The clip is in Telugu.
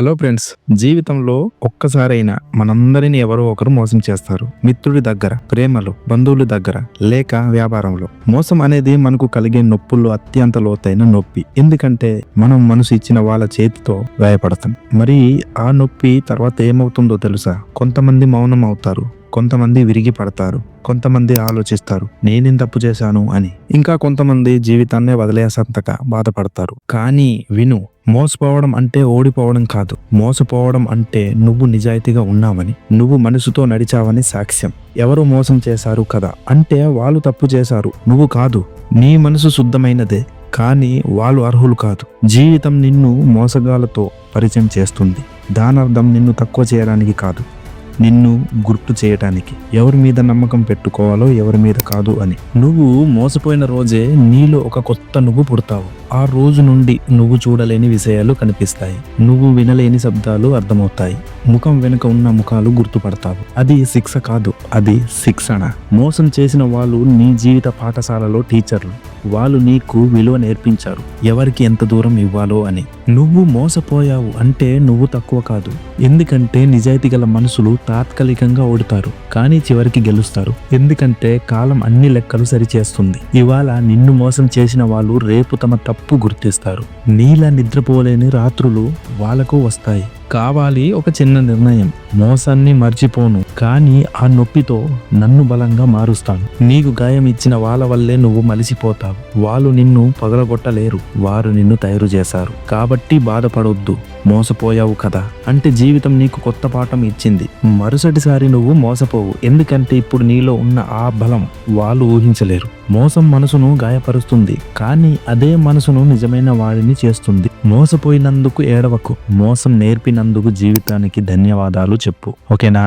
హలో ఫ్రెండ్స్, జీవితంలో ఒక్కసారైనా మనందరినీ ఎవరో ఒకరు మోసం చేస్తారు. మిత్రుడి దగ్గర, ప్రేమలో, బంధువుల దగ్గర, లేక వ్యాపారంలో. మోసం అనేది మనకు కలిగే నొప్పుల్లో అత్యంత లోతైన నొప్పి. ఎందుకంటే మనం మనసు ఇచ్చిన వాళ్ళ చేతితో గాయపడతాం. మరి ఆ నొప్పి తర్వాత ఏమవుతుందో తెలుసా? కొంతమంది మౌనం అవుతారు, కొంతమంది విరిగి పడతారు, కొంతమంది ఆలోచిస్తారు నేనేం తప్పు చేశాను అని. ఇంకా కొంతమంది జీవితాన్నే వదిలేసంతగా బాధపడతారు. కానీ విను, మోసపోవడం అంటే ఓడిపోవడం కాదు. మోసపోవడం అంటే నువ్వు నిజాయితీగా ఉన్నావని, నువ్వు మనసుతో నడిచావని సాక్ష్యం. ఎవరు మోసం చేశారు కదా అంటే వాళ్ళు తప్పు చేశారు, నువ్వు కాదు. నీ మనసు శుద్ధమైనదే, కానీ వాళ్ళు అర్హులు కాదు. జీవితం నిన్ను మోసగాలతో పరిచయం చేస్తుంది. దానర్థం నిన్ను తక్కువ చేయడానికి కాదు, నిన్ను గుర్తు చేయటానికి. ఎవరి మీద నమ్మకం పెట్టుకోవాలో ఎవరి మీద కాదు అని. నువ్వు మోసపోయిన రోజే నీలో ఒక కొత్త నువ్వు పుడతావు. ఆ రోజు నుండి నువ్వు చూడలేని విషయాలు కనిపిస్తాయి, నువ్వు వినలేని శబ్దాలు అర్థమవుతాయి, ముఖం వెనుక ఉన్న ముఖాలు గుర్తుపడతావు. అది శిక్ష కాదు, అది శిక్షణ. మోసం చేసిన వాళ్ళు నీ జీవిత పాఠశాలలో టీచర్లు. వాళ్ళు నీకు విలువ నేర్పించారు, ఎవరికి ఎంత దూరం ఇవ్వాలో అని. నువ్వు మోసపోయావు అంటే నువ్వు తక్కువ కాదు. ఎందుకంటే నిజాయితీ గల మనుషులు తాత్కాలికంగా ఓడుతారు, కానీ చివరికి గెలుస్తారు. ఎందుకంటే కాలం అన్ని లెక్కలు సరిచేస్తుంది. ఇవాళ నిన్ను మోసం చేసిన వాళ్ళు రేపు తమ తప్పు గుర్తిస్తారు. నీలా నిద్రపోలేని రాత్రులు వాళ్ళకు వస్తాయి. కావాలి ఒక చిన్న నిర్ణయం. మోసాన్ని మర్చిపోను, కానీ ఆ నొప్పితో నన్ను బలంగా మారుస్తాను. నీకు గాయం ఇచ్చిన వాళ్ళ వల్లే నువ్వు మలిసిపోతావు. వాళ్ళు నిన్ను పగలగొట్టలేరు, వారు నిన్ను తయారు చేశారు. కాబట్టి బాధపడొద్దు. మోసపోయావు కదా అంటే జీవితం నీకు కొత్త పాఠం ఇచ్చింది. మరుసటిసారి నువ్వు మోసపోవు, ఎందుకంటే ఇప్పుడు నీలో ఉన్న ఆ బలం వాళ్ళు ఊహించలేరు. మోసం మనసును గాయపరుస్తుంది, కానీ అదే మనసును నిజమైన వాడిని చేస్తుంది. మోసపోయినందుకు ఏడవకు, మోసం నేర్పినందుకు జీవితానికి ధన్యవాదాలు చెప్పు. ఓకేనా?